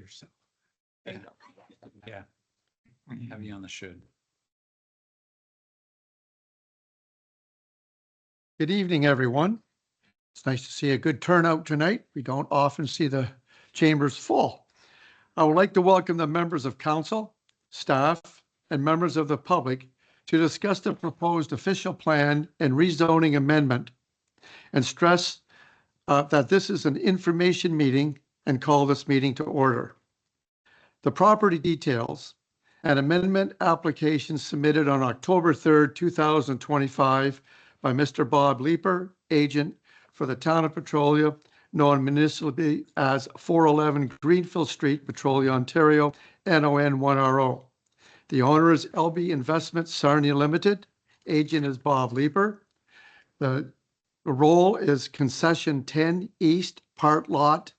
yourself. Yeah. Heavy on the should. Good evening, everyone. It's nice to see a good turnout tonight. We don't often see the chambers full. I would like to welcome the members of council, staff, and members of the public to discuss the proposed official plan and rezoning amendment and stress that this is an information meeting and call this meeting to order. The property details and amendment application submitted on October 3rd, 2025 by Mr. Bob Leeper, agent for the town of Petrolia, known municipally as 411 Greenfield Street, Petrolia, Ontario, NON 1RO. The owner is LB Investments Sarnia Limited. Agent is Bob Leeper. The role is concession 10 East, part lot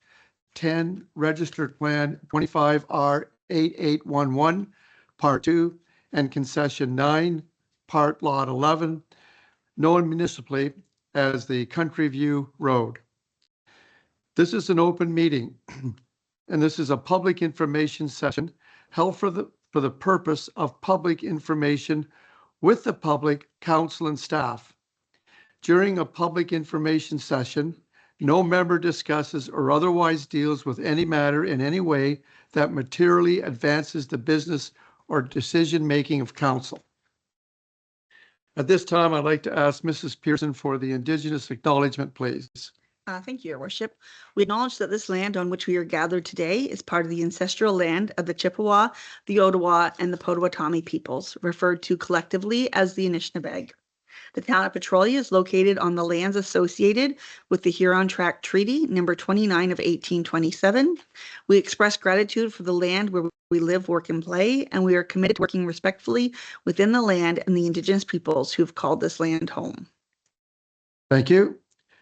10, registered plan 25R8811, part 2, and concession 9, part lot 11, known municipally as the Countryview Road. This is an open meeting, and this is a public information session held for the purpose of public information with the public, council, and staff. During a public information session, no member discusses or otherwise deals with any matter in any way that materially advances the business or decision-making of council. At this time, I'd like to ask Mrs. Pearson for the Indigenous acknowledgement, please. Thank you, Your Worship. We acknowledge that this land on which we are gathered today is part of the ancestral land of the Chippewa, the Ottawa, and the Potawatomi peoples, referred to collectively as the Anishinaabe. The town of Petrolia is located on the lands associated with the Huron Tract Treaty, number 29 of 1827. We express gratitude for the land where we live, work, and play, and we are committed to working respectfully within the land and the Indigenous peoples who have called this land home. Thank you.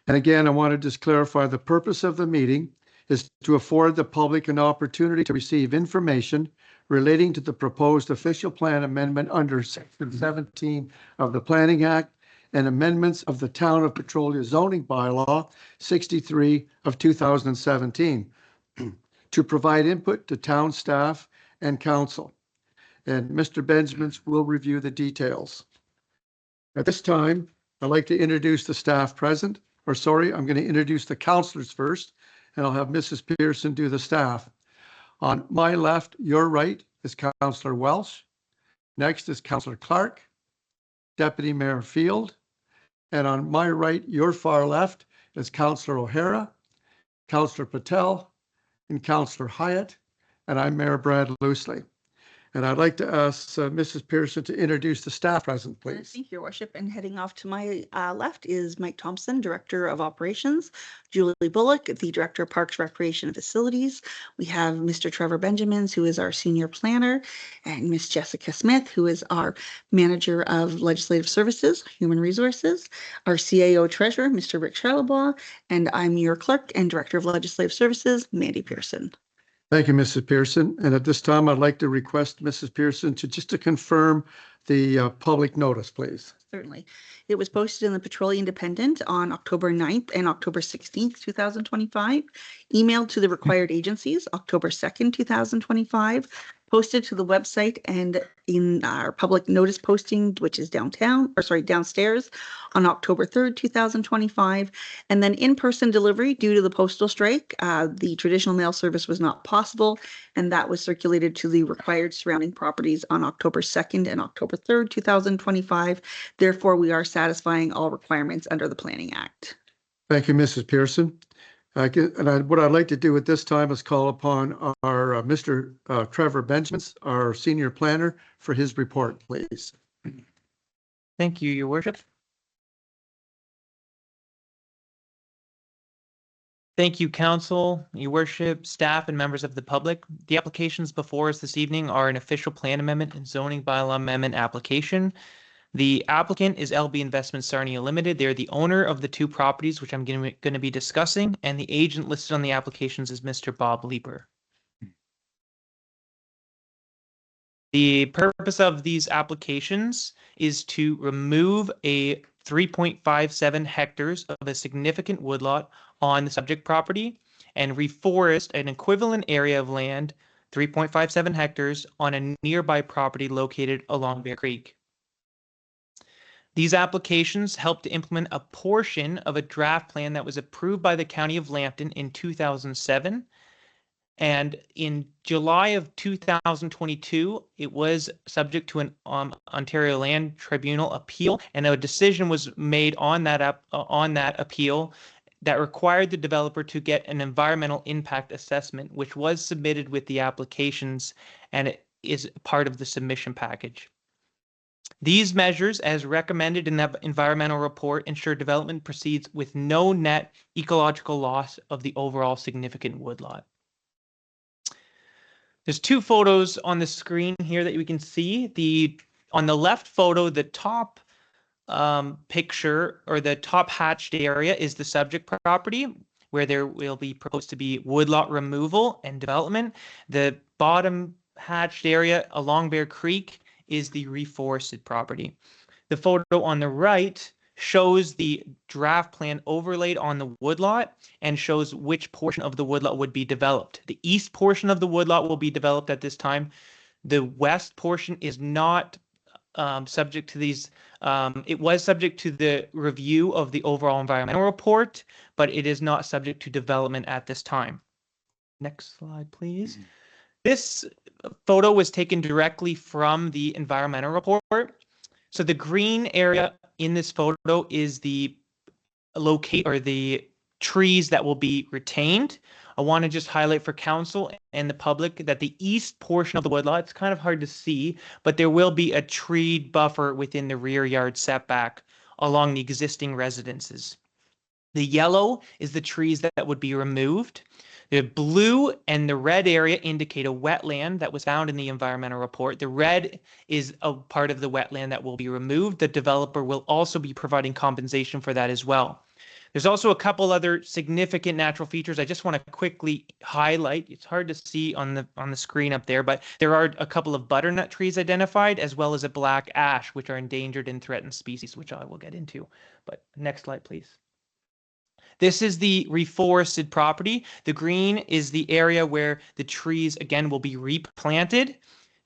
And again, I want to just clarify the purpose of the meeting is to afford the public an opportunity to receive information relating to the proposed official plan amendment under Section 17 of the Planning Act and amendments of the Town of Petrolia zoning bylaw 63 of 2017 to provide input to town staff and council. And Mr. Benjamins will review the details. At this time, I'd like to introduce the staff present. I'm going to introduce the councillors first, and I'll have Mrs. Pearson do the staff. On my left, your right, is Councillor Welsh. Next is Councillor Clark, Deputy Mayor Field. And on my right, your far left, is Councillor O'Hara, Councillor Patel, and Councillor Hyatt. And I'm Mayor Brad Loosely. And I'd like to ask Mrs. Pearson to introduce the staff present, please. Thank you, Your Worship. And heading off to my left is Mike Thompson, Director of Operations, Julie Bullock, the Director of Parks, Recreation, and Facilities. We have Mr. Trevor Benjamins, who is our Senior Planner, and Miss Jessica Smith, who is our Manager of Legislative Services, Human Resources, our CAO Treasurer, Mr. Rick Charlebois, and I'm your Clerk and Director of Legislative Services, Mandy Pearson. Thank you, Mrs. Pearson. And at this time, I'd like to request Mrs. Pearson to confirm the public notice, please. Certainly. It was posted in the Petrolia Independent on October 9th and October 16th, 2025, emailed to the required agencies October 2nd, 2025, posted to the website and in our public notice posting, which is downstairs on October 3rd, 2025, and then in-person delivery due to the postal strike. The traditional mail service was not possible, and that was circulated to the required surrounding properties on October 2nd and October 3rd, 2025. Therefore, we are satisfying all requirements under the Planning Act. Thank you, Mrs. Pearson. What I'd like to do at this time is call upon our Mr. Trevor Benjamins, our Senior Planner, for his report, please. Thank you, Your Worship. Thank you, Council, Your Worship, staff, and members of the public. The applications before us this evening are an official plan amendment and zoning bylaw amendment application. The applicant is LB Investments Sarnia Limited. They're the owner of the two properties, which I'm going to be discussing, and the agent listed on the applications is Mr. Bob Leeper. The purpose of these applications is to remove a 3.57 hectares of a significant woodlot on the subject property and reforest an equivalent area of land, 3.57 hectares, on a nearby property located along Bear Creek. These applications help to implement a portion of a draft plan that was approved by the County of Lambton in 2007. And in July of 2022, it was subject to an Ontario Land Tribunal appeal, and a decision was made on that appeal that required the developer to get an environmental impact assessment, which was submitted with the applications, and it is part of the submission package. These measures, as recommended in the environmental report, ensure development proceeds with no net ecological loss of the overall significant woodlot. There's two photos on the screen here that we can see. On the left photo, the top picture or the top hatched area is the subject property, where there will be proposed to be woodlot removal and development. The bottom hatched area along Bear Creek is the reforested property. The photo on the right shows the draft plan overlaid on the woodlot and shows which portion of the woodlot would be developed. The east portion of the woodlot will be developed at this time. The west portion is not subject to these. It was subject to the review of the overall environmental report, but it is not subject to development at this time. Next slide, please. This photo was taken directly from the environmental report. So the green area in this photo is the trees that will be retained. I want to just highlight for council and the public that the east portion of the woodlot, it's kind of hard to see, but there will be a tree buffer within the rear yard setback along the existing residences. The yellow is the trees that would be removed. The blue and the red area indicate a wetland that was found in the environmental report. The red is a part of the wetland that will be removed. The developer will also be providing compensation for that as well. There's also a couple other significant natural features I just want to quickly highlight. It's hard to see on the screen up there, but there are a couple of butternut trees identified, as well as a black ash, which are endangered and threatened species, which I will get into. But next slide, please. This is the reforested property. The green is the area where the trees, again, will be replanted.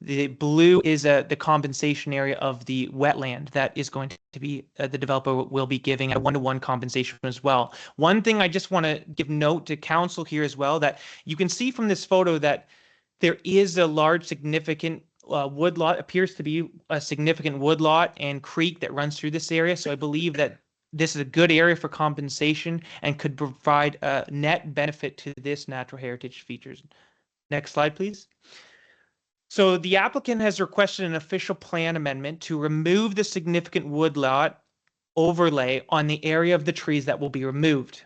The blue is the compensation area of the wetland that is going to be, the developer will be giving a one-to-one compensation as well. One thing I just want to give note to council here as well, that you can see from this photo that there is a large significant woodlot, appears to be a significant woodlot and creek that runs through this area. So I believe that this is a good area for compensation and could provide a net benefit to this natural heritage features. Next slide, please. So the applicant has requested an official plan amendment to remove the significant woodlot overlay on the area of the trees that will be removed.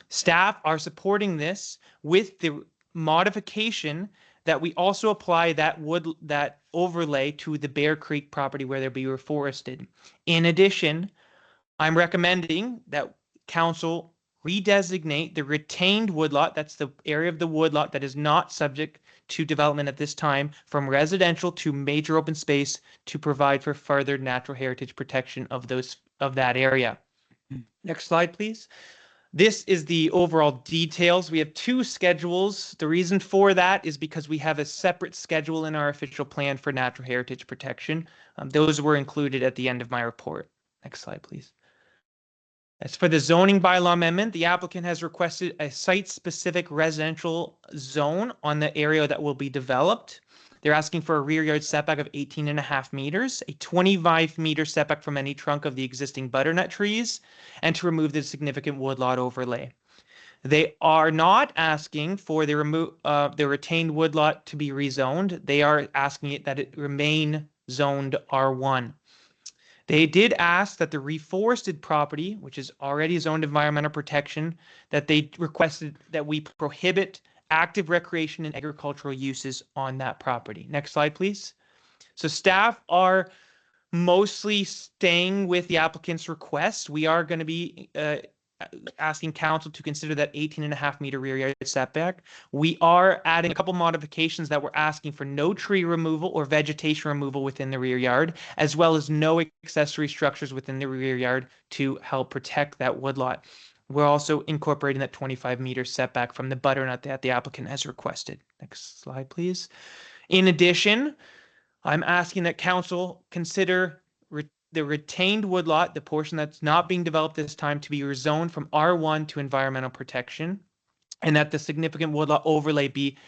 Staff are supporting this with the modification that we also apply that overlay to the Bear Creek property where they'll be reforested. In addition, I'm recommending that council redesignate the retained woodlot, that's the area of the woodlot that is not subject to development at this time, from residential to major open space to provide for further natural heritage protection of that area. Next slide, please. This is the overall details. We have two schedules. The reason for that is because we have a separate schedule in our official plan for natural heritage protection. Those were included at the end of my report. Next slide, please. As for the zoning bylaw amendment, the applicant has requested a site-specific residential zone on the area that will be developed. They're asking for a rear yard setback of 18.5 meters, a 25-meter setback from any trunk of the existing butternut trees, and to remove the significant woodlot overlay. They are not asking for the retained woodlot to be rezoned. They are asking that it remain zoned R1. They did ask that the reforested property, which is already zoned environmental protection, that they requested that we prohibit active recreation and agricultural uses on that property. Next slide, please. So staff are mostly staying with the applicant's request. We are going to be asking council to consider that 18.5 meter rear yard setback. We are adding a couple modifications that we're asking for no tree removal or vegetation removal within the rear yard, as well as no accessory structures within the rear yard to help protect that woodlot. We're also incorporating that 25-meter setback from the butternut that the applicant has requested. Next slide, please. In addition, I'm asking that council consider the retained woodlot, the portion that's not being developed this time, to be rezoned from R1 to environmental protection, and that the significant woodlot overlay be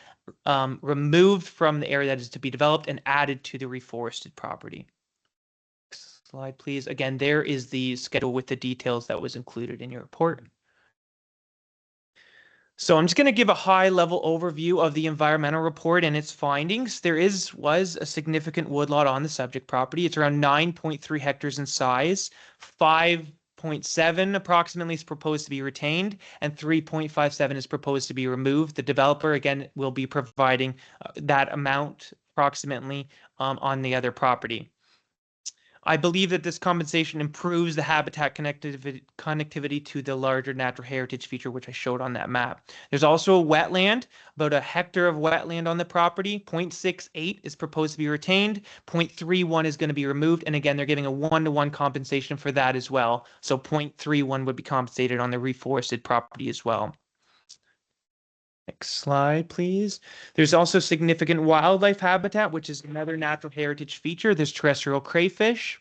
removed from the area that is to be developed and added to the reforested property. Next slide, please. Again, there is the schedule with the details that was included in your report. So I'm just going to give a high-level overview of the environmental report and its findings. There was a significant woodlot on the subject property. It's around 9.3 hectares in size. 5.7 approximately is proposed to be retained, and 3.57 is proposed to be removed. The developer, again, will be providing that amount approximately on the other property. I believe that this compensation improves the habitat connectivity to the larger natural heritage feature, which I showed on that map. There's also a wetland, about a hectare of wetland on the property. 0.68 is proposed to be retained. 0.31 is going to be removed. And again, they're giving a 1-to-1 compensation for that as well. So 0.31 would be compensated on the reforested property as well. Next slide, please. There's also significant wildlife habitat, which is another natural heritage feature. There's terrestrial crayfish.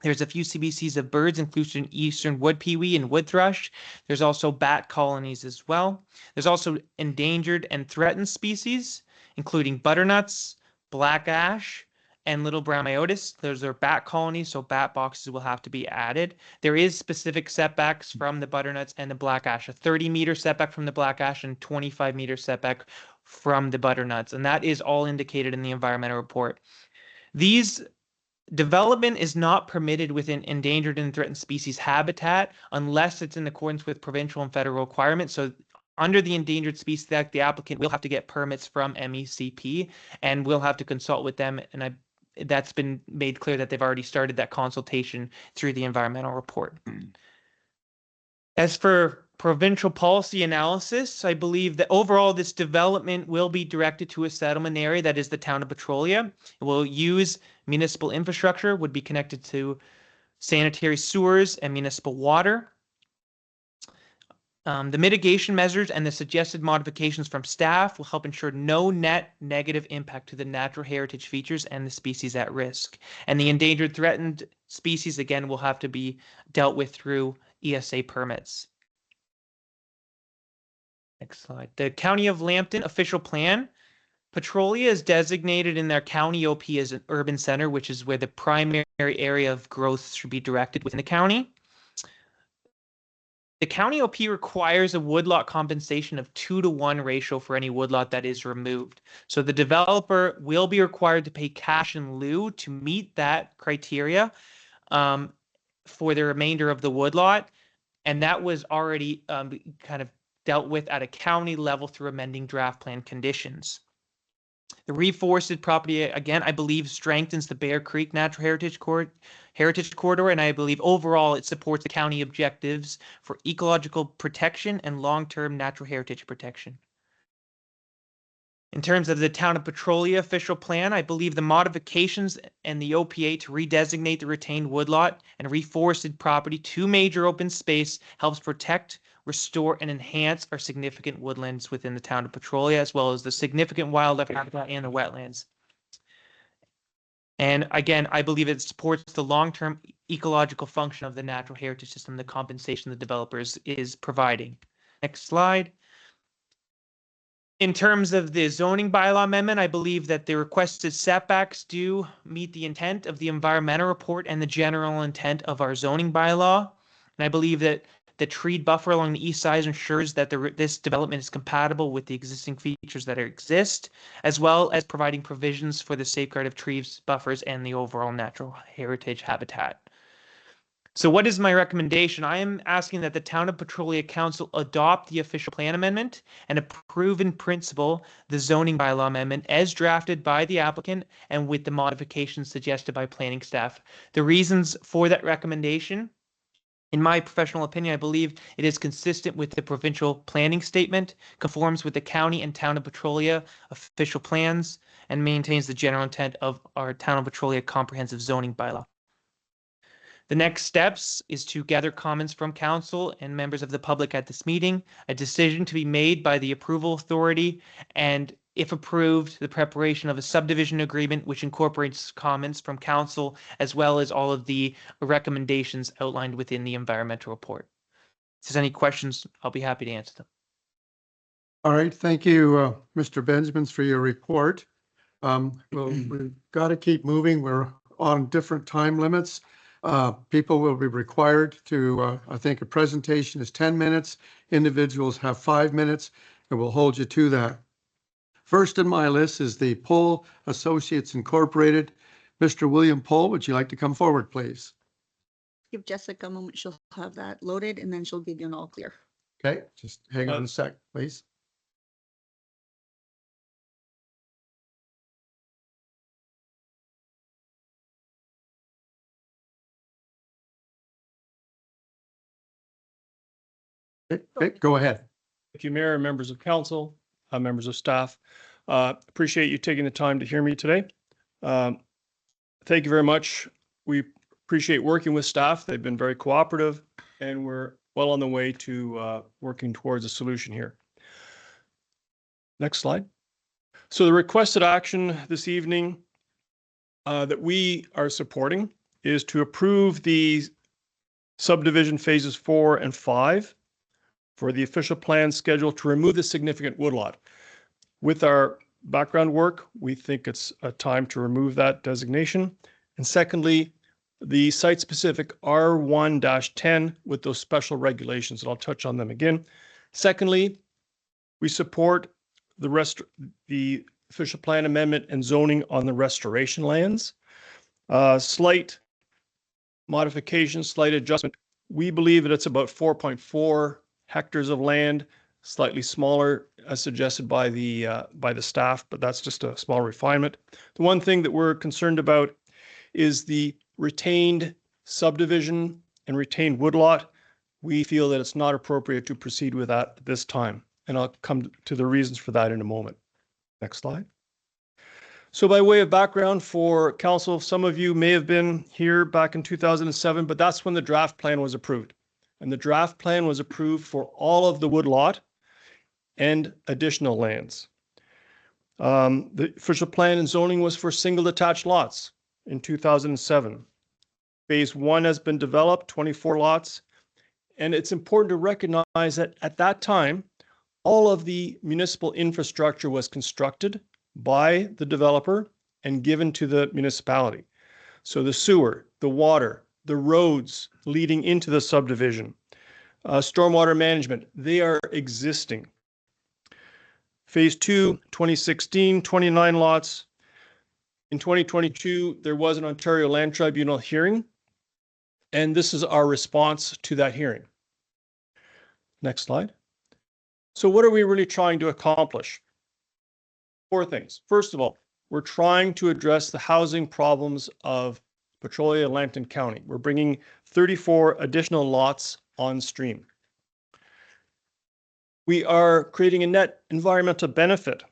There's a few species of birds, including eastern wood pewee and wood thrush. There's also bat colonies as well. There's also endangered and threatened species, including butternuts, black ash, and little brown myotis. Those are bat colonies, so bat boxes will have to be added. There is specific setbacks from the butternuts and the black ash, a 30-meter setback from the black ash and 25-meter setback from the butternuts, and that is all indicated in the environmental report. These development is not permitted within endangered and threatened species habitat unless it's in accordance with provincial and federal requirements. So under the Endangered Species Act, the applicant will have to get permits from MECP, and we'll have to consult with them, and that's been made clear that they've already started that consultation through the environmental report. As for provincial policy analysis, I believe that overall this development will be directed to a settlement area that is the town of Petrolia. It will use municipal infrastructure, would be connected to sanitary sewers and municipal water. The mitigation measures and the suggested modifications from staff will help ensure no net negative impact to the natural heritage features and the species at risk. And the endangered threatened species, again, will have to be dealt with through ESA permits. Next slide. The County of Lambton official plan. Petrolia is designated in their county OP as an urban center, which is where the primary area of growth should be directed within the county. The county OP requires a woodlot compensation of 2-to-1 ratio for any woodlot that is removed. So the developer will be required to pay cash in lieu to meet that criteria for the remainder of the woodlot. And that was already kind of dealt with at a county level through amending draft plan conditions. The reforested property, again, I believe strengthens the Bear Creek Natural Heritage Corridor, and I believe overall it supports the county objectives for ecological protection and long-term natural heritage protection. In terms of the town of Petrolia official plan, I believe the modifications and the OPA to redesignate the retained woodlot and reforested property to major open space helps protect, restore, and enhance our significant woodlands within the town of Petrolia, as well as the significant wildlife habitat and the wetlands. And again, I believe it supports the long-term ecological function of the natural heritage system, the compensation the developers is providing. Next slide. In terms of the zoning bylaw amendment, I believe that the requested setbacks do meet the intent of the environmental report and the general intent of our zoning bylaw. And I believe that the treed buffer along the east side ensures that this development is compatible with the existing features that exist, as well as providing provisions for the safeguard of trees, buffers, and the overall natural heritage habitat. So what is my recommendation? I am asking that the Town of Petrolia Council adopt the official plan amendment and approve in principle the zoning bylaw amendment as drafted by the applicant and with the modifications suggested by planning staff. The reasons for that recommendation: in my professional opinion, I believe it is consistent with the provincial planning statement, conforms with the county and town of Petrolia official plans, and maintains the general intent of our town of Petrolia comprehensive zoning bylaw. The next steps is to gather comments from council and members of the public at this meeting, a decision to be made by the approval authority, and if approved, the preparation of a subdivision agreement which incorporates comments from council as well as all of the recommendations outlined within the environmental report. If there's any questions, I'll be happy to answer them. All right, thank you, Mr. Benjamins, for your report. We've got to keep moving. We're on different time limits. People will be required to, I think a presentation is 10 minutes. Individuals have 5 minutes, and we'll hold you to that. First in my list is the Pohl Associates Incorporated. Mr. William Pohl, would you like to come forward, please? Give Jessica a moment. She'll have that loaded and then she'll give you an all clear. Okay, just hang on a sec, please. Okay, go ahead. Thank you, Mayor, members of council, members of staff. Appreciate you taking the time to hear me today. Thank you very much. We appreciate working with staff. They've been very cooperative, and we're well on the way to working towards a solution here. Next slide. So the requested action this evening that we are supporting is to approve the subdivision phases 4 and 5 for the official plan schedule to remove the significant woodlot. With our background work, we think it's a time to remove that designation. And secondly, the site-specific R1-10 with those special regulations, and I'll touch on them again. Secondly, we support the official plan amendment and zoning on the restoration lands. Slight modification, slight adjustment. We believe that it's about 4.4 hectares of land, slightly smaller as suggested by the staff, but that's just a small refinement. The one thing that we're concerned about is the retained subdivision and retained woodlot. We feel that it's not appropriate to proceed with that at this time, and I'll come to the reasons for that in a moment. Next slide. So by way of background for council, some of you may have been here back in 2007, but that's when the draft plan was approved. And the draft plan was approved for all of the woodlot and additional lands. The official plan and zoning was for single detached lots in 2007. Phase 1 has been developed, 24 lots. And it's important to recognize that at that time, all of the municipal infrastructure was constructed by the developer and given to the municipality. So the sewer, the water, the roads leading into the subdivision, stormwater management, they are existing. Phase 2, 2016, 29 lots. In 2022, there was an Ontario Land Tribunal hearing, and this is our response to that hearing. Next slide. So what are we really trying to accomplish? 4 things. First of all, we're trying to address the housing problems of Petrolia and Lambton County. We're bringing 34 additional lots on stream. We are creating a net environmental benefit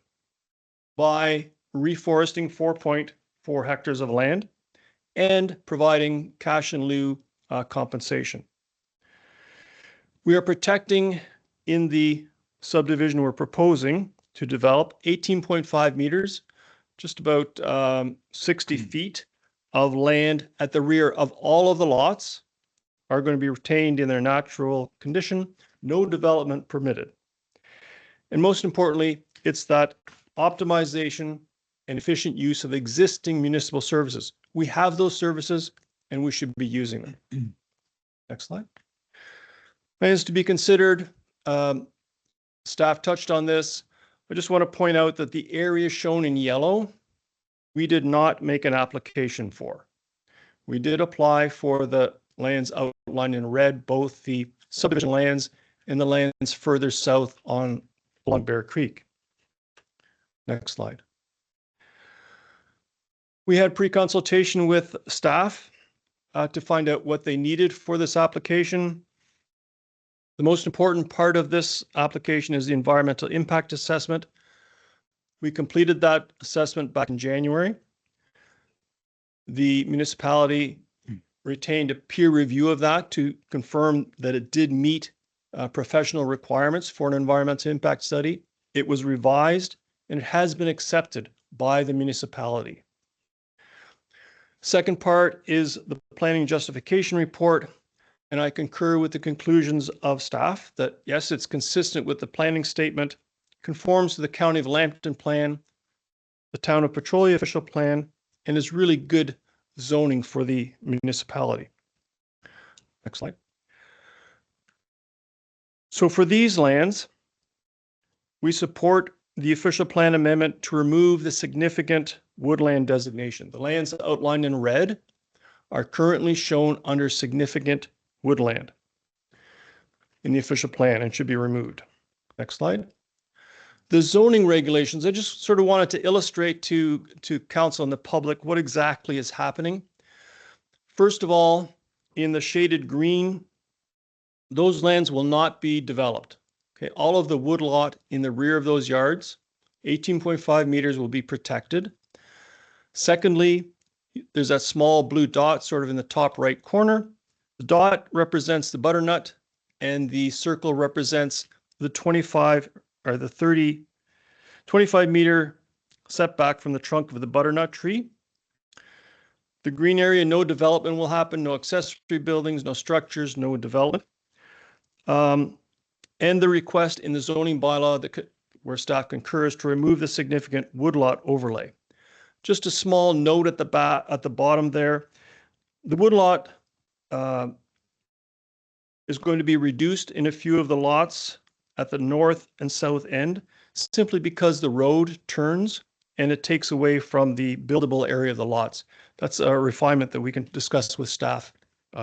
by reforesting 4.4 hectares of land and providing cash in lieu compensation. We are protecting in the subdivision we're proposing to develop 18.5 meters, just about 60 feet of land at the rear of all of the lots are going to be retained in their natural condition, no development permitted. And most importantly, it's that optimization and efficient use of existing municipal services. We have those services and we should be using them. Next slide. Plans to be considered. Staff touched on this. I just want to point out that the area shown in yellow, we did not make an application for. We did apply for the lands outlined in red, both the subdivision lands and the lands further south along Bear Creek. Next slide. We had pre-consultation with staff to find out what they needed for this application. The most important part of this application is the environmental impact assessment. We completed that assessment back in January. The municipality retained a peer review of that to confirm that it did meet professional requirements for an environmental impact study. It was revised and it has been accepted by the municipality. Second part is the planning justification report, and I concur with the conclusions of staff that yes, it's consistent with the planning statement, conforms to the County of Lambton plan, the Town of Petrolia official plan, and is really good zoning for the municipality. Next slide. So for these lands, we support the official plan amendment to remove the significant woodland designation. The lands outlined in red are currently shown under significant woodland in the official plan and should be removed. Next slide. The zoning regulations, I just sort of wanted to illustrate to council and the public what exactly is happening. First of all, in the shaded green, those lands will not be developed. Okay, all of the woodlot in the rear of those yards, 18.5 meters, will be protected. Secondly, there's that small blue dot sort of in the top right corner. The dot represents the butternut and the circle represents the 25 meter setback from the trunk of the butternut tree. The green area, no development will happen, no accessory buildings, no structures, no development. And the request in the zoning bylaw where staff concurs to remove the significant woodlot overlay. Just a small note at the bottom there. The woodlot is going to be reduced in a few of the lots at the north and south end, simply because the road turns and it takes away from the buildable area of the lots. That's a refinement that we can discuss with staff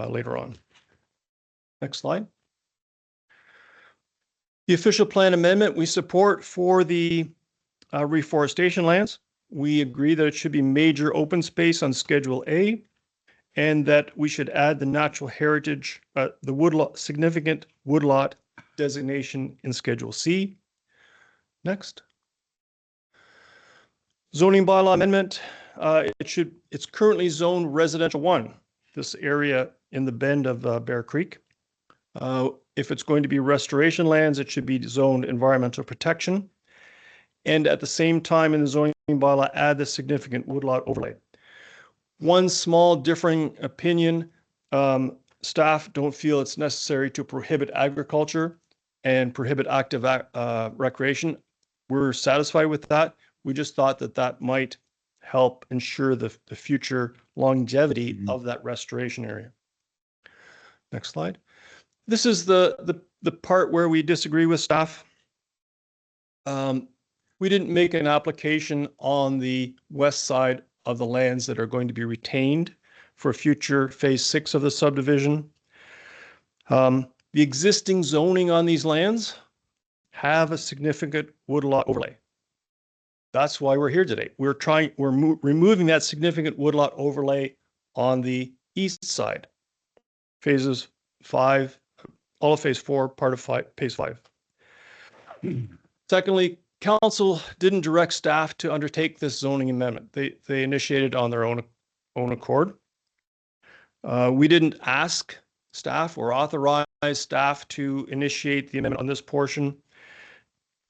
later on. Next slide. The official plan amendment we support for the reforestation lands. We agree that it should be major open space on Schedule A, and that we should add the natural heritage, the woodlot, significant woodlot designation in Schedule C. Next. Zoning bylaw amendment. It's currently zoned residential 1, this area in the bend of Bear Creek. If it's going to be restoration lands, it should be zoned environmental protection. And at the same time in the zoning bylaw, add the significant woodlot overlay. One small differing opinion, staff don't feel it's necessary to prohibit agriculture and prohibit active recreation. We're satisfied with that. We just thought that that might help ensure the future longevity of that restoration area. Next slide. This is the part where we disagree with staff. We didn't make an application on the west side of the lands that are going to be retained for future phase 6 of the subdivision. The existing zoning on these lands have a significant woodlot overlay. That's why we're here today. We're removing that significant woodlot overlay on the east side. Phases 5, all of phase 4, part of phase 5. Secondly, council didn't direct staff to undertake this zoning amendment. They initiated on their own accord. We didn't ask staff or authorize staff to initiate the amendment on this portion.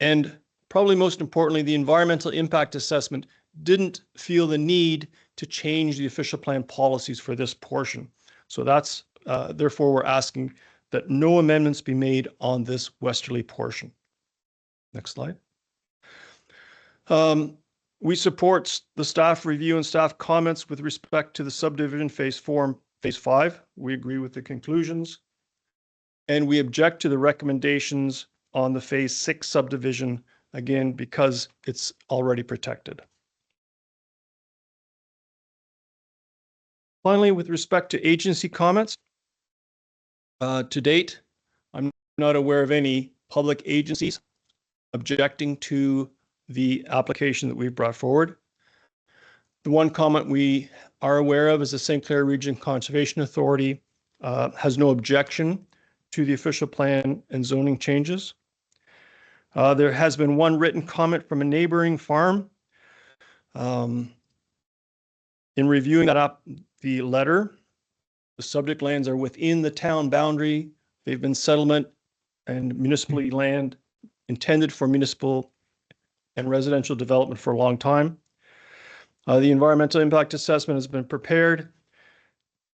And probably most importantly, the environmental impact assessment didn't feel the need to change the official plan policies for this portion. So that's therefore we're asking that no amendments be made on this westerly portion. Next slide. We support the staff review and staff comments with respect to the subdivision phase 4 and phase 5. We agree with the conclusions. And we object to the recommendations on the phase 6 subdivision, again, because it's already protected. Finally, with respect to agency comments, to date, I'm not aware of any public agencies objecting to the application that we've brought forward. The one comment we are aware of is the St. Clair Region Conservation Authority has no objection to the official plan and zoning changes. There has been one written comment from a neighboring farm. In reviewing that the letter, The subject lands are within the town boundary. They've been settlement and municipally land intended for municipal and residential development for a long time. The environmental impact assessment has been prepared.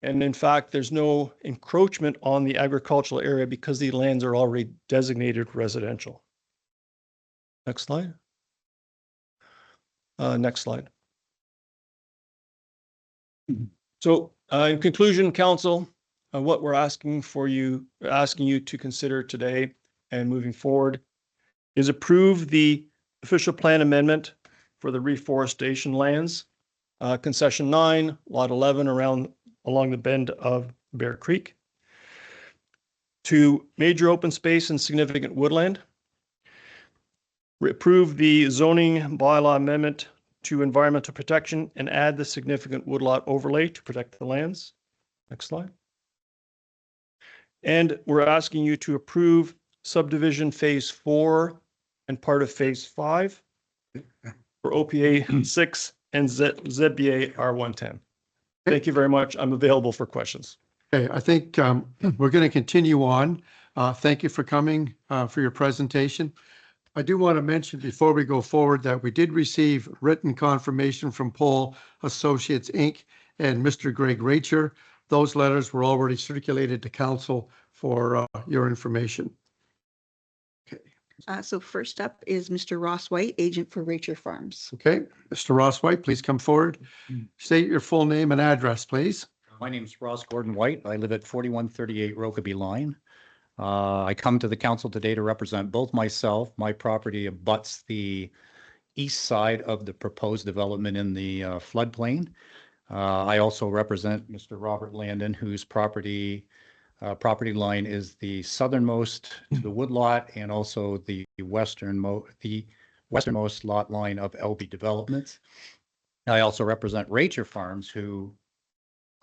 And in fact, there's no encroachment on the agricultural area because the lands are already designated residential. Next slide. Next slide. So in conclusion, council, what we're asking you to consider today and moving forward is approve the official plan amendment for the reforestation lands, concession 9, lot 11 along the bend of Bear Creek, to major open space and significant woodland. Approve the zoning bylaw amendment to environmental protection and add the significant woodlot overlay to protect the lands. Next slide. And we're asking you to approve subdivision phase 4 and part of phase 5 for OPA 6 and ZBA R110. Thank you very much. I'm available for questions. Okay, I think we're going to continue on. Thank you for coming for your presentation. I do want to mention before we go forward that we did receive written confirmation from Poll Associates, Inc. and Mr. Greg Racher. Those letters were already circulated to council for your information. So first up is Mr. Ross White, agent for Racher Farms. Okay, Mr. Ross White, please come forward. State your full name and address, please. My name's Ross Gordon White. I live at 4138 Rokeby Line. I come to the council today to represent both myself. My property abuts the east side of the proposed development in the floodplain. I also represent Mr. Robert Landon, whose property line is the southernmost to the woodlot and also the westernmost lot line of LB Developments. I also represent Racher Farms, who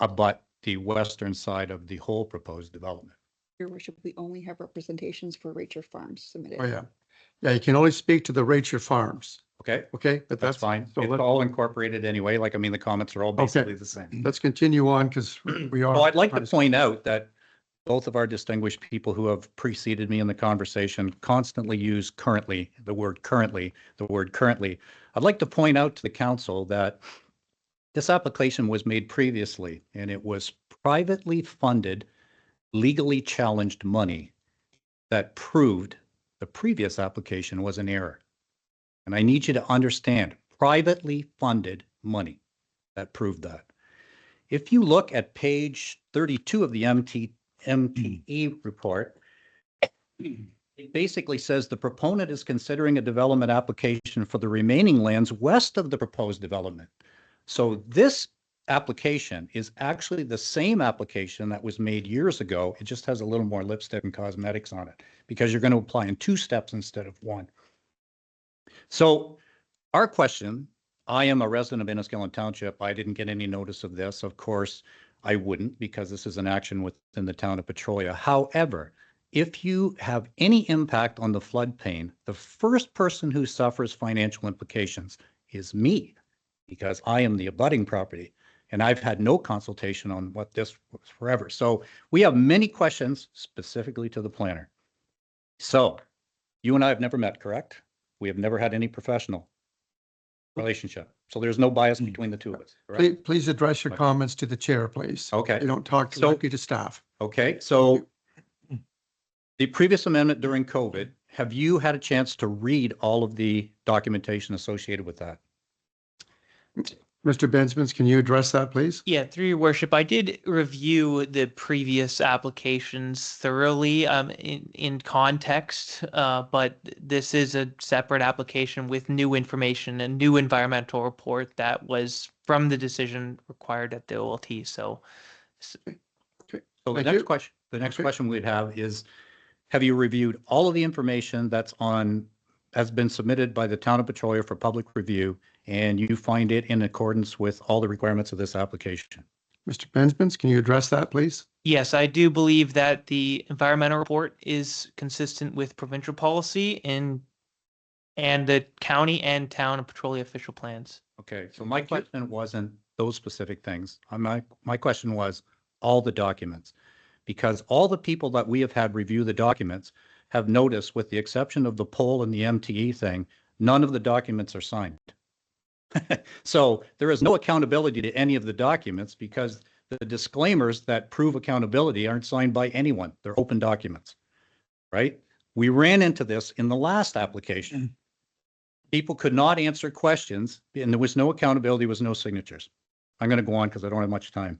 abut the western side of the whole proposed development. Your worship, we only have representations for Racher Farms submitted. Oh, yeah. Yeah, you can only speak to the Racher Farms. Okay, Okay, but that's fine. So It's all incorporated anyway. Like, I mean, the comments are all basically the same. let's continue on because we are. Well, I'd like to point out that both of our distinguished people who have preceded me in the conversation constantly use the word currently. I'd like to point out to the council that this application was made previously, and it was privately funded, legally challenged money that proved the previous application was an error. And I need you to understand, privately funded money that proved that. If you look at page 32 of the MTE report, it basically says the proponent is considering a development application for the remaining lands west of the proposed development. So this application is actually the same application that was made years ago. It just has a little more lipstick and cosmetics on it because you're going to apply in 2 steps instead of 1. So our question, I am a resident of Enniskillen Township. I didn't get any notice of this. Of course, I wouldn't because this is an action within the town of Petrolia. However, if you have any impact on the floodplain, the first person who suffers financial implications is me because I am the abutting property. And I've had no consultation on what this was forever. So we have many questions specifically to the planner. So you and I have never met, correct? We have never had any professional relationship. So there's no bias between the two of us, correct? Please address your comments to the chair, please. Okay. You don't talk directly to staff. Okay, so the previous amendment during COVID, have you had a chance to read all of the documentation associated with that? Mr. Bensmans, can you address that, please? Yeah, through your worship, I did review the previous applications thoroughly in context, but this is a separate application with new information, a new environmental report that was from the decision required at the OLT. So So the Thank next you. question, Okay. question we'd have is, have you reviewed all of the information has been submitted by the town of Petrolia for public review, and you find it in accordance with all the requirements of this application? Mr. Bensmans, can you address that, please? yes, I do believe that the environmental report is consistent with provincial policy and the county and town of Petrolia official plans. Okay, so my question wasn't those specific things. My question was, all the documents, because all the people that we have had review the documents have noticed, with the exception of the poll and the MTE thing, none of the documents are signed. So there is no accountability to any of the documents because the disclaimers that prove accountability aren't signed by anyone. They're open documents, right? We ran into this in the last application. People could not answer questions and there was no accountability, there was no signatures. I'm going to go on because I don't have much time.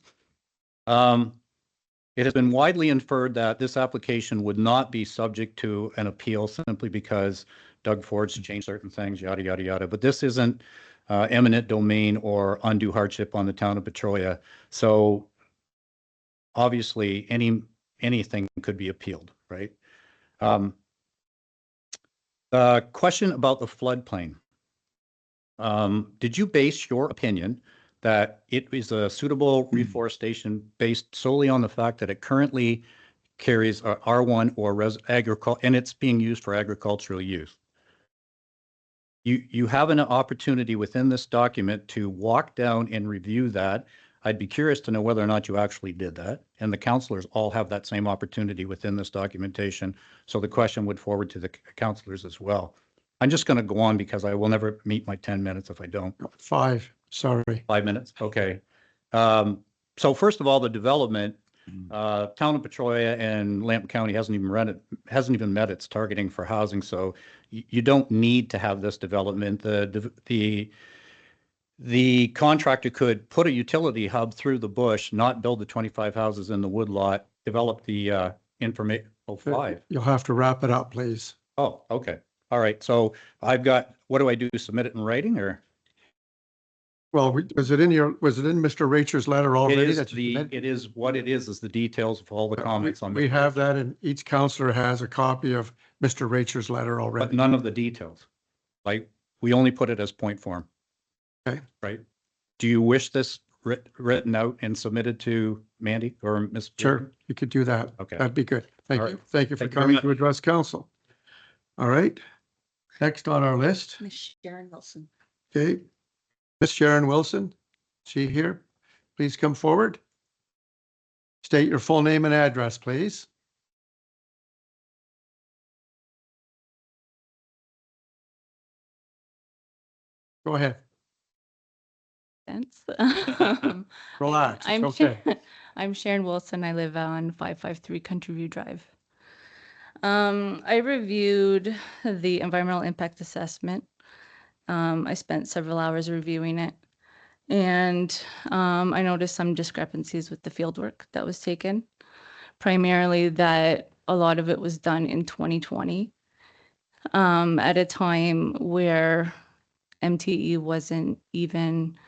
It has been widely inferred that this application would not be subject to an appeal simply because Doug Ford's changed certain things, yada, yada, yada. But this isn't eminent domain or undue hardship on the town of Petrolia. So obviously anything could be appealed, right? Question about the floodplain. Did you base your opinion that it is a suitable reforestation based solely on the fact that it currently carries R1 or agriculture, and it's being used for agricultural use? You have an opportunity within this document to walk down and review that. I'd be curious to know whether or not you actually did that. And the councillors all have that same opportunity within this documentation. So the question would forward to the councillors as well. I'm just going to go on because I will never meet my 10 minutes if I don't. 5, sorry. 5 minutes? Okay. So first of all, the development, town of Petrolia and Lamp County hasn't even met its targeting for housing. So you don't need to have this development. The contractor could put a utility hub through the bush, not build the 25 houses in the woodlot, develop the information. Oh, 5. You'll have to wrap it up, please. Oh, okay. All right. So I've got, what do I do? Submit it in writing or? Well, was it in Mr. Rachel's letter already? It is what it is the details of all the comments on. We have that, and each councillor has a copy of Mr. Rachel's letter But already. none of the details. Like, we only put it as point form. Okay. Right? Do you wish this written out and submitted to Mandy or Ms. Sure, you could do that. Okay. That'd be good. Thank All you. right. Thank you for Thank you very coming much. to address council. All right. Next on our list, Ms. Sharon Wilson. okay. Miss Sharon Wilson, she here? Please come forward. State your full name and address, please. Go ahead. Relax. It's okay. I'm Sharon Wilson. I live on 553 Countryview Drive. I reviewed the environmental impact assessment. I spent several hours reviewing it, and I noticed some discrepancies with the fieldwork that was taken. Primarily that a lot of it was done in 2020, at a time where MTE wasn't even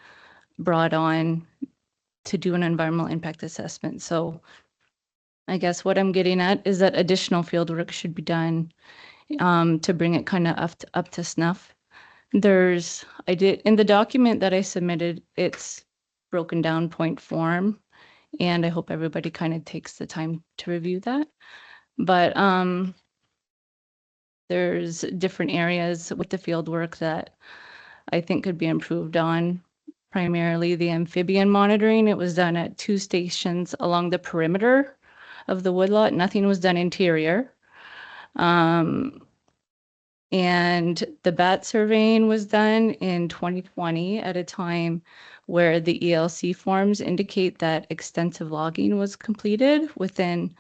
brought on to do an environmental impact assessment. So I guess what I'm getting at is that additional field work should be done to bring it kind of up to snuff. In the document that I submitted, it's broken down point form, and I hope everybody kind of takes the time to review that. But there's different areas with the field work that I think could be improved on. Primarily the amphibian monitoring. It was done at 2 stations along the perimeter of the woodlot. Nothing was done interior. And the bat surveying was done in 2020 at a time where the ELC forms indicate that extensive logging was completed within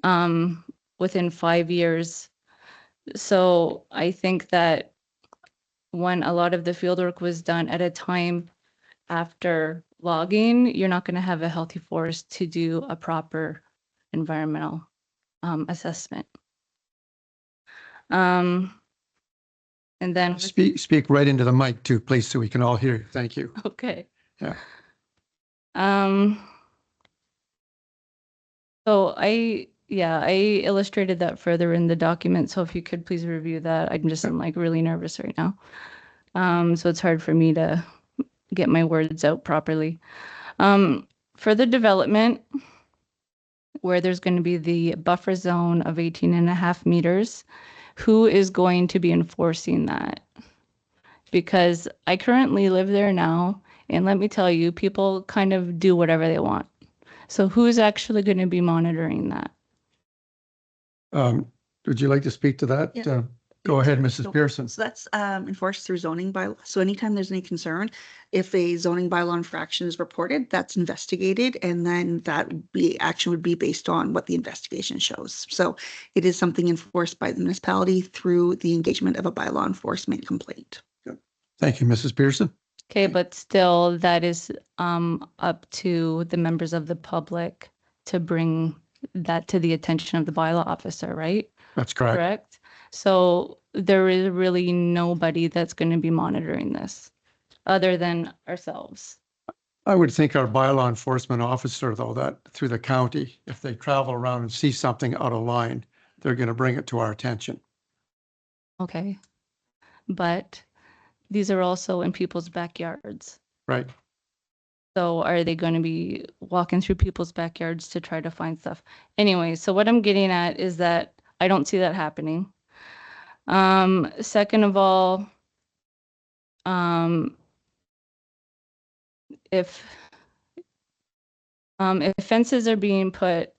5 years. So I think that when a lot of the fieldwork was done at a time after logging, you're not going to have a healthy forest to do a proper environmental assessment. And then Speak right into the mic too, please, so we can all hear you. Thank you. okay. Yeah. So I illustrated that further in the document. So if you could please review that. I'm like really nervous right now. So it's hard for me to get my words out properly. For the development, where there's going to be the buffer zone of 18.5 meters, who is going to be enforcing that? Because I currently live there now, and let me tell you, people kind of do whatever they want. So who's actually going to be monitoring that? Would you like to speak to that? Yeah. Go ahead, So- Mrs. Pearson. So that's enforced through zoning bylaw. So anytime there's any concern, if a zoning bylaw infraction is reported, that's investigated, and then action would be based on what the investigation shows. So it is something enforced by the municipality through the engagement of a bylaw enforcement complaint. Thank you, Mrs. Pearson. Okay, but still that is up to the members of the public to bring that to the attention of the bylaw officer, right? That's correct. Correct? So there is really nobody that's going to be monitoring this other than ourselves. I would think our bylaw enforcement officer, though, that through the county, if they travel around and see something out of line, they're going to bring it to our attention. Okay. But these are also in people's backyards. Right. So are they going to be walking through people's backyards to try to find stuff? Anyway, so what I'm getting at is that I don't see that happening. Second of all, if fences are being put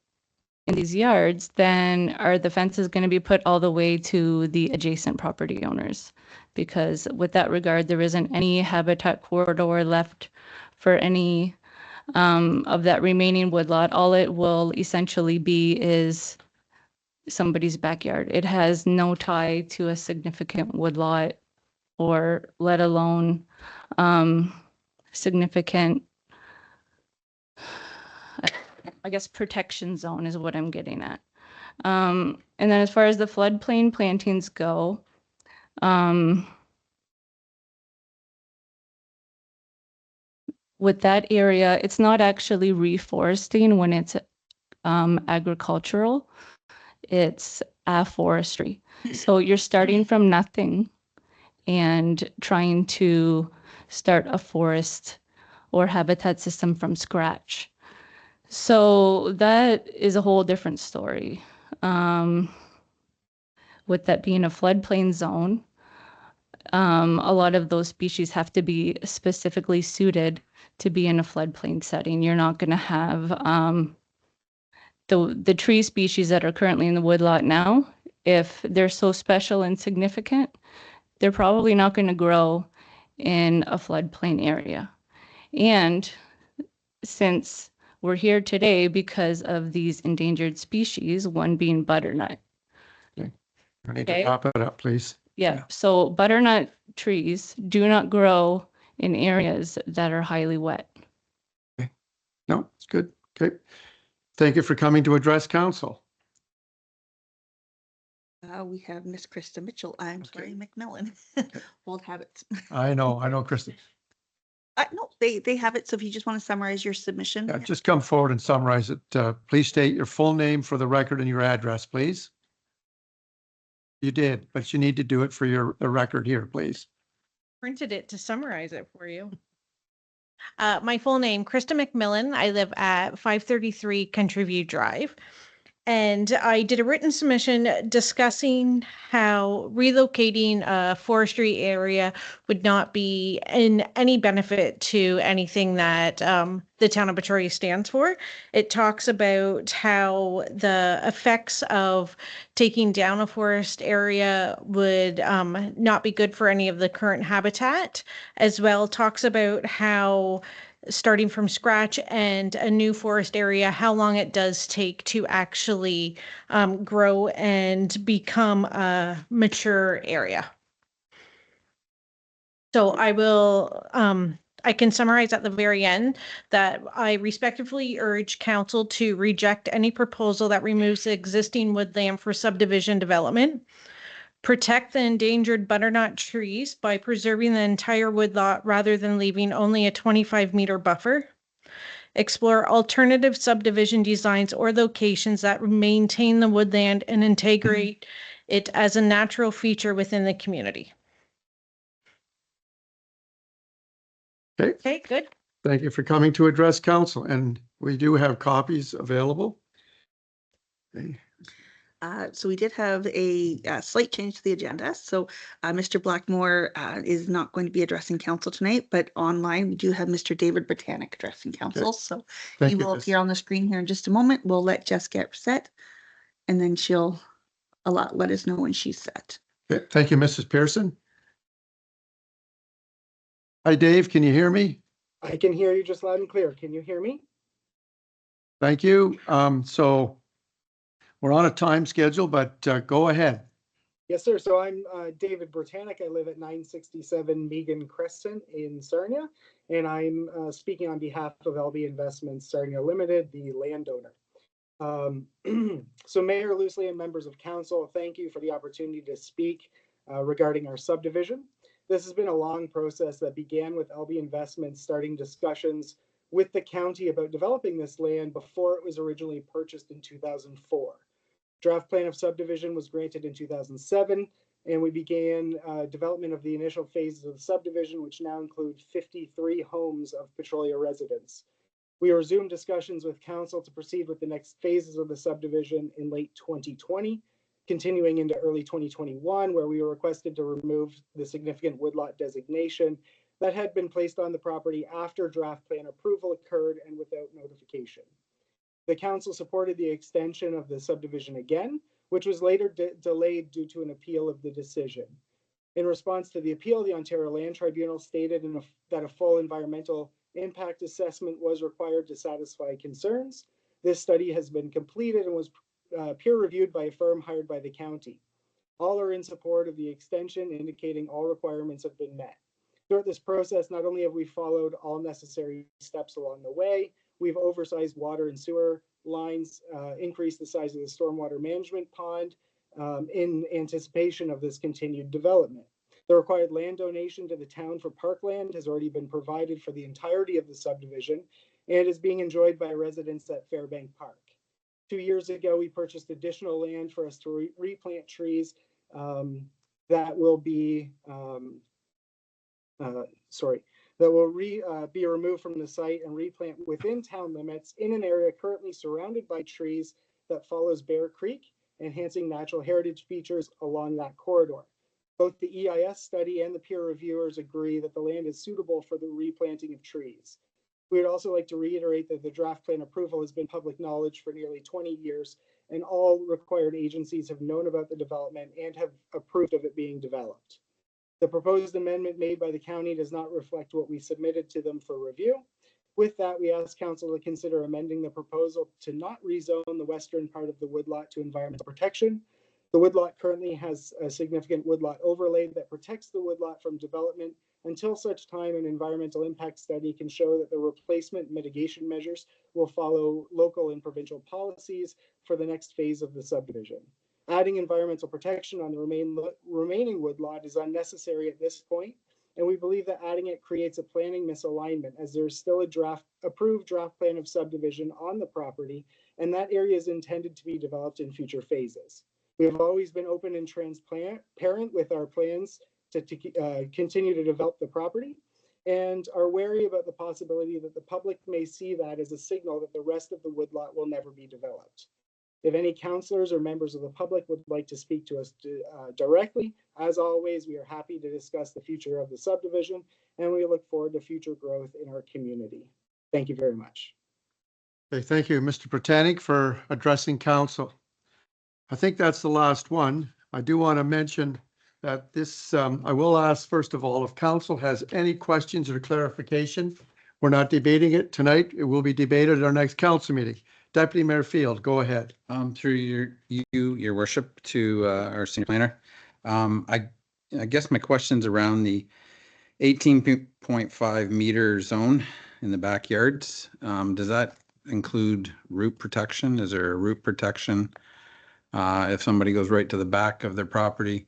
in these yards, then are the fences going to be put all the way to the adjacent property owners? Because with that regard, there isn't any habitat corridor left for any of that remaining woodlot. All it will essentially be is somebody's backyard. It has no tie to a significant woodlot, or let alone significant, I guess, protection zone is what I'm getting at. And then as far as the floodplain plantings go, with that area, it's not actually reforesting when it's agricultural. It's afforestry. So you're starting from nothing and trying to start a forest or habitat system from scratch. So that is a whole different story. With that being a floodplain zone, a lot of those species have to be specifically suited to be in a floodplain setting. You're not going to have the tree species that are currently in the woodlot now. If they're so special and significant, they're probably not going to grow in a floodplain area. And since we're here today because of these endangered species, one being butternut. I need Okay. to wrap it up, please. Yeah, so butternut trees do not grow in areas that are highly wet. No, it's good. Okay. Thank you for coming to address council. We have Miss Krista Mitchell. I'm sorry, McMillan. Old habits. I know, Kristen. No, they have it. So if you just want to summarize your submission. Yeah, just come forward and summarize it. Please state your full name for the record and your address, please. You did, but you need to do it for the record here, please. Printed it to summarize it for you. My full name, Krista McMillan. I live at 533 Countryview Drive. And I did a written submission discussing how relocating a forestry area would not be in any benefit to anything that the town of Petrolia stands for. It talks about how the effects of taking down a forest area would not be good for any of the current habitat, as well talks about how starting from scratch and a new forest area, how long it does take to actually grow and become a mature area. So I can summarize at the very end that I respectfully urge council to reject any proposal that removes the existing woodland for subdivision development. Protect the endangered butternut trees by preserving the entire woodlot rather than leaving only a 25-meter buffer. Explore alternative subdivision designs or locations that maintain the woodland and integrate it as a natural feature within the community. Okay. Okay, good. Thank you for coming to address council, and we do have copies available. Okay. So we did have a slight change to the agenda. So Mr. Blackmore is not going to be addressing council tonight, but online we do have Mr. David Britannic addressing council. So Thank he you, will Miss. appear on the screen here in just a moment. We'll let Jess get set and then she'll let us know when she's set. Okay, thank you, Mrs. Pearson. Hi, Dave. Can you hear me? I can hear you just loud and clear. Can you hear me? Thank you. So we're on a time schedule, but go ahead. Yes, sir. So I'm David Britannic. I live at 967 Megan Crescent in Sarnia, and I'm speaking on behalf of LB Investments Sarnia Limited, the landowner. So Mayor Loosely and members of council, thank you for the opportunity to speak regarding our subdivision. This has been a long process that began with LB Investments starting discussions with the county about developing this land before it was originally purchased in 2004. Draft plan of subdivision was granted in 2007, and we began development of the initial phases of the subdivision, which now include 53 homes of Petrolia residents. We resumed discussions with council to proceed with the next phases of the subdivision in late 2020, continuing into early 2021, where we were requested to remove the significant woodlot designation that had been placed on the property after draft plan approval occurred and without notification. The council supported the extension of the subdivision again, which was later delayed due to an appeal of the decision. In response to the appeal, the Ontario Land Tribunal stated that a full environmental impact assessment was required to satisfy concerns. This study has been completed and was peer reviewed by a firm hired by the county. All are in support of the extension, indicating all requirements have been met. Throughout this process, not only have we followed all necessary steps along the way, we've oversized water and sewer lines, increased the size of the stormwater management pond in anticipation of this continued development. The required land donation to the town for parkland has already been provided for the entirety of the subdivision and is being enjoyed by residents at Fairbank Park. 2 years ago, we purchased additional land for us to replant trees that will be be removed from the site and replant within town limits in an area currently surrounded by trees that follows Bear Creek, enhancing natural heritage features along that corridor. Both the EIS study and the peer reviewers agree that the land is suitable for the replanting of trees. We would also like to reiterate that the draft plan approval has been public knowledge for nearly 20 years, and all required agencies have known about the development and have approved of it being developed. The proposed amendment made by the county does not reflect what we submitted to them for review. With that, we ask council to consider amending the proposal to not rezone the western part of the woodlot to environmental protection. The woodlot currently has a significant woodlot overlay that protects the woodlot from development until such time an environmental impact study can show that the replacement mitigation measures will follow local and provincial policies for the next phase of the subdivision. Adding environmental protection on the remaining woodlot is unnecessary at this point, and we believe that adding it creates a planning misalignment, as there is still a approved draft plan of subdivision on the property, and that area is intended to be developed in future phases. We have always been open and transparent with our plans to continue to develop the property, and are wary about the possibility that the public may see that as a signal that the rest of the woodlot will never be developed. If any councillors or members of the public would like to speak to us directly, as always, we are happy to discuss the future of the subdivision, and we look forward to future growth in our community. Thank you very much. Okay, thank you, Mr. Britannic, for addressing council. I think that's the last one. I do want to mention that this, I will ask, first of all, if council has any questions or clarification. We're not debating it tonight. It will be debated at our next council meeting. Deputy Mayor Field, go ahead. Through your worship to our senior planner. I guess my question's around the 18.5 meter zone in the backyards. Does that include root protection? Is there a root protection? If somebody goes right to the back of their property,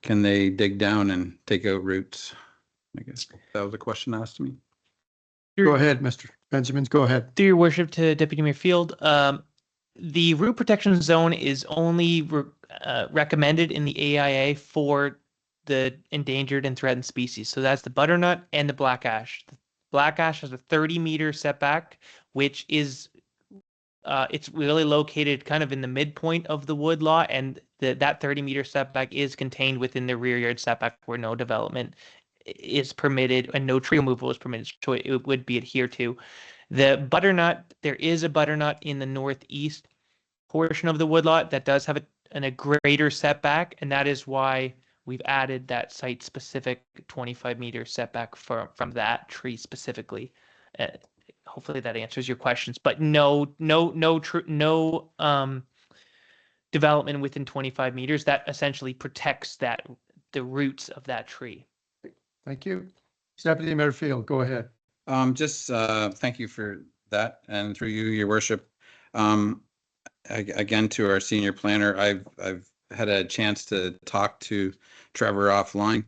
can they dig down and take out roots? I guess that was a question asked to me. Go ahead, Mr. Benjamins, go ahead. Through your worship to Deputy Mayor Field, the root protection zone is only recommended in the AIA for the endangered and threatened species. So that's the butternut and the black ash. The black ash has a 30-meter setback, which is It's really located kind of in the midpoint of the wood lot, and that 30-meter setback is contained within the rear yard setback where no development is permitted and no tree removal is permitted, so it would be adhered to. The butternut, there is a butternut in the northeast portion of the woodlot that does have a greater setback, and that is why we've added that site-specific 25-meter setback from that tree specifically. Hopefully that answers your questions, but no development within 25 meters. That essentially protects the roots of that tree. Thank you. Deputy Mayor Field, go ahead. Thank you for that, and through you, your worship. Again, to our senior planner, I've had a chance to talk to Trevor offline.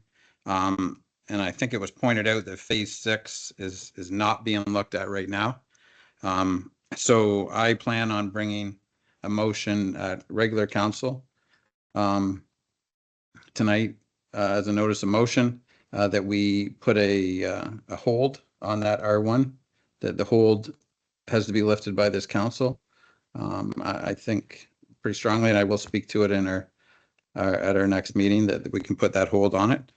And I think it was pointed out that phase 6 is not being looked at right now. So I plan on bringing a motion at regular council tonight as a notice of motion that we put a hold on that R1, that the hold has to be lifted by this council. I think pretty strongly, and I will speak to it in at our next meeting, that we can put that hold on it.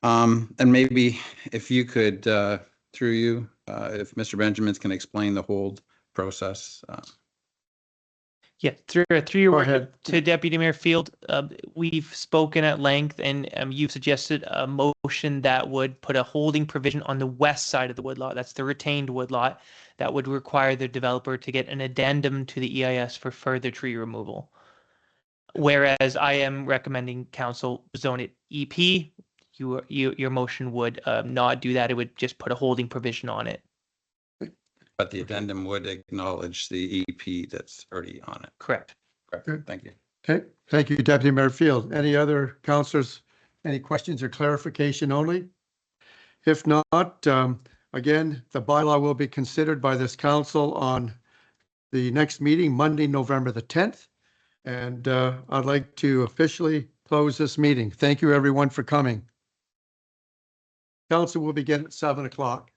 And maybe if you could, through you, if Mr. Benjamins can explain the hold process. Yeah, through your Go work ahead. to Deputy Mayor Field, we've spoken at length, and you've suggested a motion that would put a holding provision on the west side of the woodlot. That's the retained woodlot that would require the developer to get an addendum to the EIS for further tree removal. Whereas I am recommending council zone it EP, your motion would not do that. It would just put a holding provision on it. But the addendum would acknowledge the EP that's already on it. Correct. Correct. Thank you. Okay, thank you, Deputy Mayor Field. Any other councillors, any questions or clarification only? If not, again, the bylaw will be considered by this council on the next meeting, Monday, November the 10th. And I'd like to officially close this meeting. Thank you, everyone, for coming. Council will begin at 7 o'clock.